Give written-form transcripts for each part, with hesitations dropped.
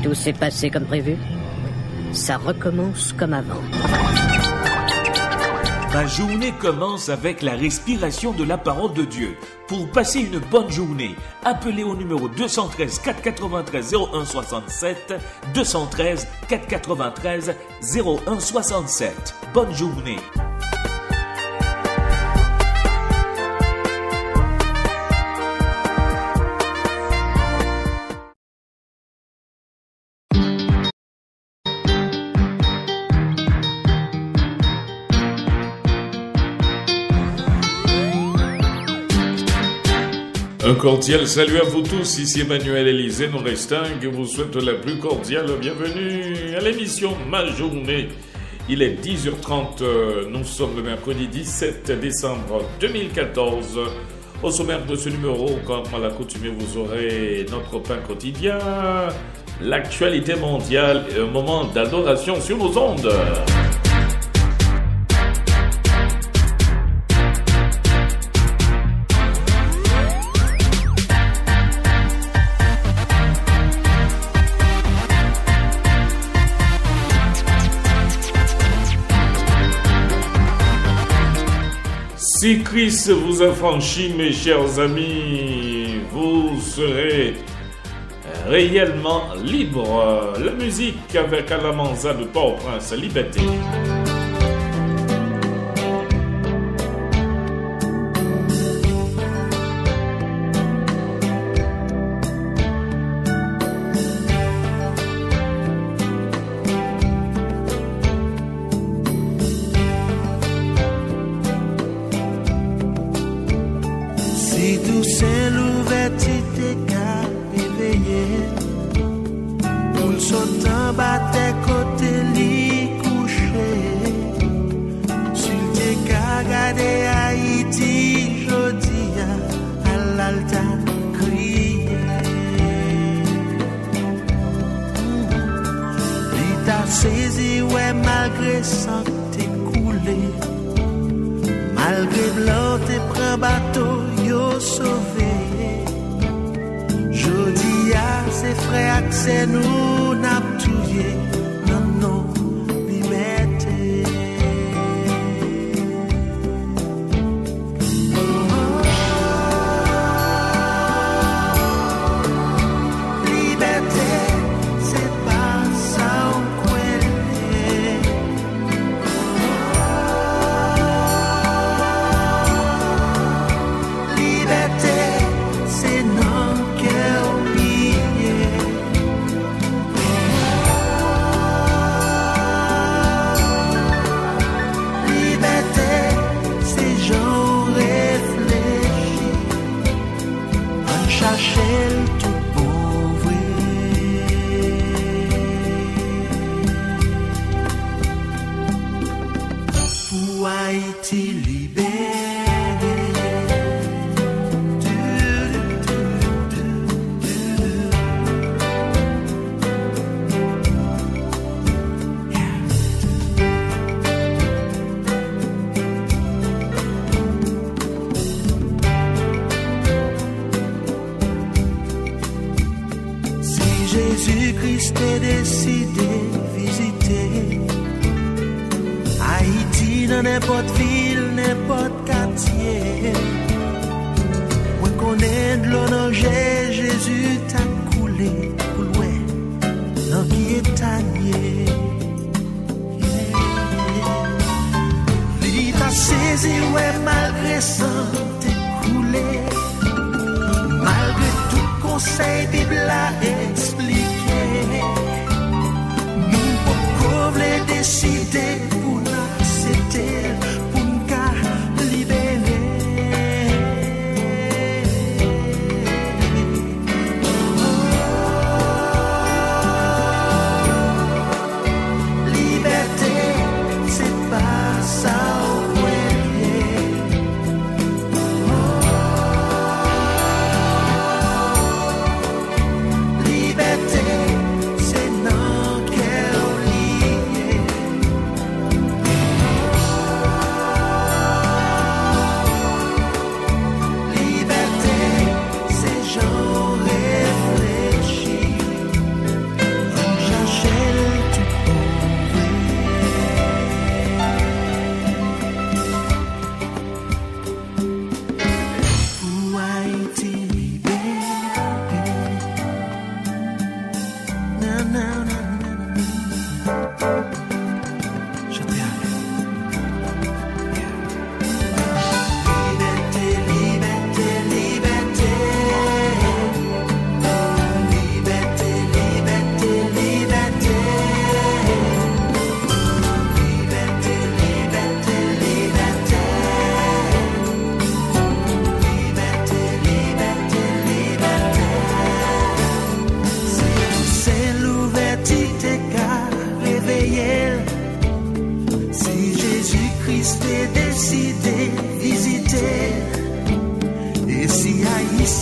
Tout s'est passé comme prévu. Ça recommence comme avant. Ma journée commence avec la respiration de la parole de Dieu. Pour passer une bonne journée, appelez au numéro 213 493 0167, 213 493 0167. Bonne journée. Un cordial salut à vous tous, ici Emmanuel Élisée Norestin qui vous souhaite la plus cordiale bienvenue à l'émission Ma Journée. Il est 10h30, nous sommes le mercredi 17 décembre 2014. Au sommaire de ce numéro, comme à l'accoutumée, vous aurez notre pain quotidien, l'actualité mondiale et un moment d'adoration sur nos ondes. Si Christ vous a franchi, mes chers amis, vous serez réellement libre. La musique avec Alamanza de Port-au-Prince, Liberté. Jésus-Christ est décidé visiter Haïti dans n'importe ville, n'importe quartier. Moi connais de l'onanger, Jésus t'a coulé pour loin dans qui est tanier. Il t'a saisi, ouais, malgré ça t'es coulé. Malgré tout conseil Bible a expliqué, nous pouvons décider pour l'accepter, pour nous libérer. Liberté, c'est pas ça.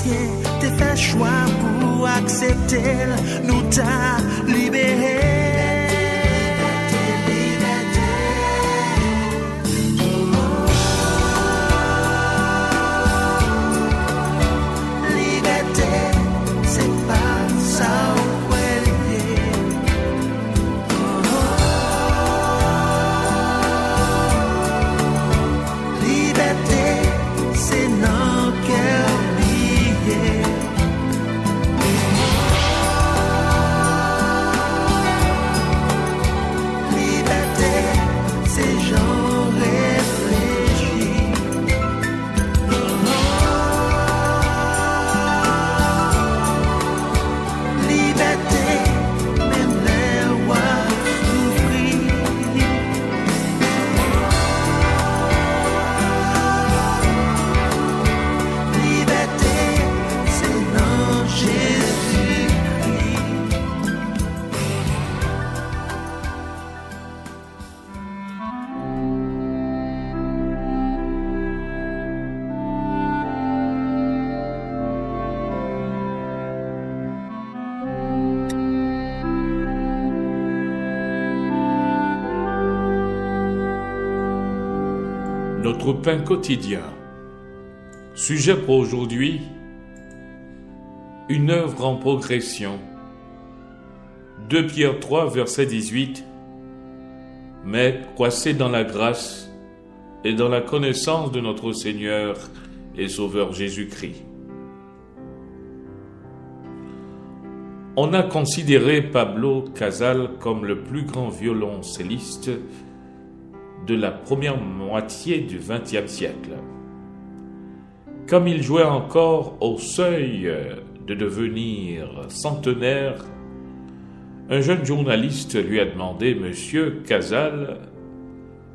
ancien, t'es fait choix pour accepter, nous t'a libéré. Notre pain quotidien. Sujet pour aujourd'hui, une œuvre en progression. 2 Pierre 3, verset 18. Mais croissez dans la grâce et dans la connaissance de notre Seigneur et Sauveur Jésus-Christ. On a considéré Pablo Casals comme le plus grand violoncelliste de la première moitié du XXe siècle. Comme il jouait encore au seuil de devenir centenaire, un jeune journaliste lui a demandé « Monsieur Casals,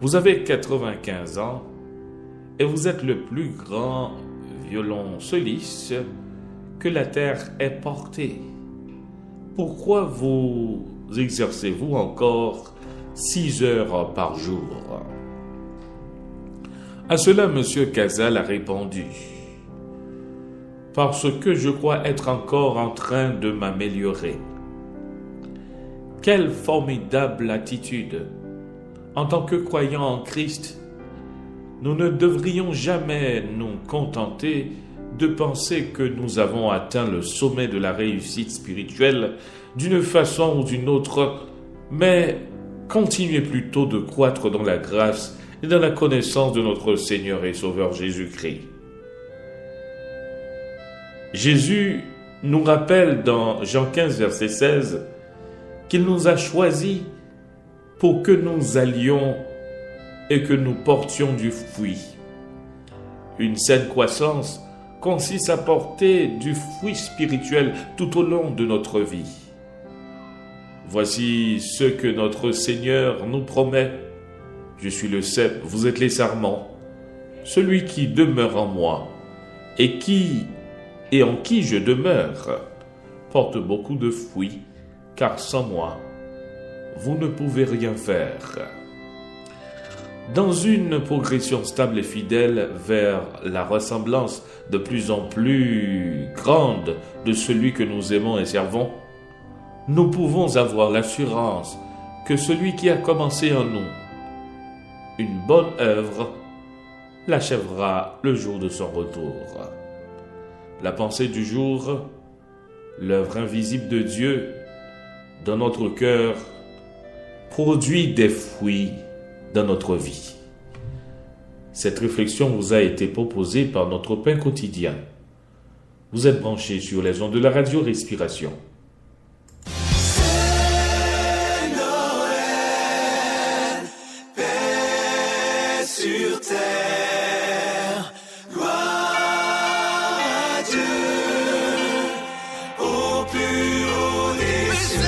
vous avez 95 ans et vous êtes le plus grand violoncelliste que la terre ait porté. Pourquoi vous exercez-vous encore 6 heures par jour ?» À cela, M. Casals a répondu « Parce que je crois être encore en train de m'améliorer. » Quelle formidable attitude! En tant que croyants en Christ, nous ne devrions jamais nous contenter de penser que nous avons atteint le sommet de la réussite spirituelle d'une façon ou d'une autre, mais continuez plutôt de croître dans la grâce et dans la connaissance de notre Seigneur et Sauveur Jésus-Christ. Jésus nous rappelle dans Jean 15, verset 16, qu'il nous a choisis pour que nous allions et que nous portions du fruit. Une saine croissance consiste à porter du fruit spirituel tout au long de notre vie. Voici ce que notre Seigneur nous promet. Je suis le cep, vous êtes les sarments. Celui qui demeure en moi et en qui je demeure porte beaucoup de fruits, car sans moi, vous ne pouvez rien faire. Dans une progression stable et fidèle vers la ressemblance de plus en plus grande de celui que nous aimons et servons, nous pouvons avoir l'assurance que celui qui a commencé en nous une bonne œuvre l'achèvera le jour de son retour. La pensée du jour, l'œuvre invisible de Dieu dans notre cœur produit des fruits dans notre vie. Cette réflexion vous a été proposée par notre pain quotidien. Vous êtes branchés sur les ondes de la radio Respiration. C'est Noël, paix sur terre, gloire à Dieu, au plus haut des cieux.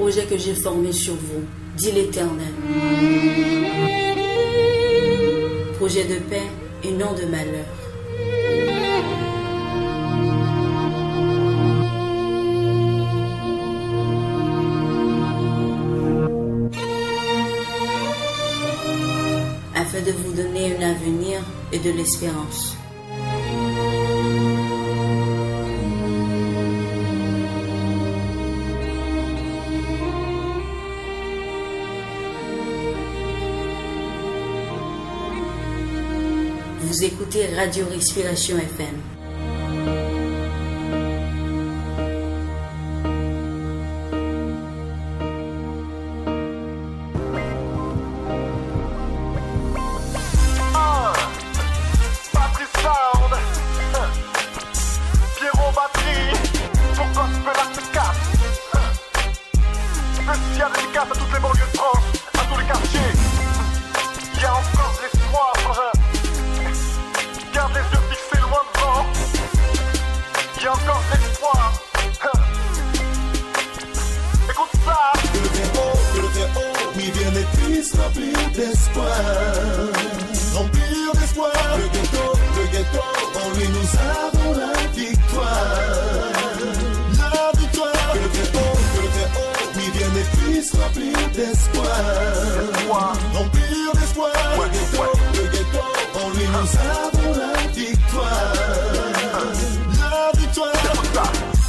projet que j'ai formé sur vous, dit l'Éternel. Projet de paix et non de malheur. Afin de vous donner un avenir et de l'espérance. Vous écoutez Radio Respiration FM.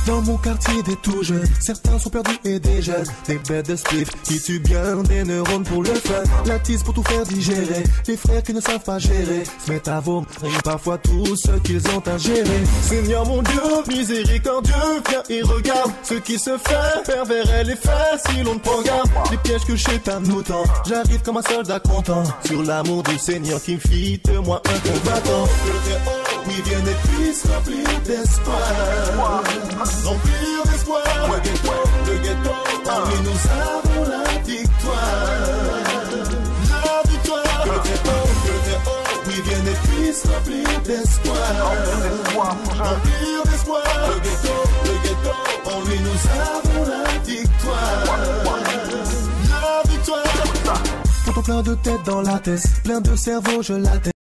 Dans mon quartier des tout jeunes, certains sont perdus et des jeunes, des bêtes de spliff qui tuent bien des neurones pour le fun. La tisse pour tout faire digérer, les frères qui ne savent pas gérer se mettent à vomir parfois tout ce qu'ils ont à gérer. Seigneur mon Dieu, miséricordieux, viens et regarde ce qui se fait, pervers et les faits si l'on ne prend garde. Les pièges que Chétan nous tend, j'arrive comme un soldat content, sur l'amour du Seigneur qui me fit de moi un combattant. Oui, viens et puisse remplir d'espoir. Remplir d'espoir. Le ghetto, en lui nous avons la victoire. La victoire. Que le haut, oui, viens et puisse remplir d'espoir. Remplir d'espoir. Le ghetto, en lui nous avons la victoire. La victoire. Pourtant plein de têtes dans la tête, plein de cerveaux, je l'attends.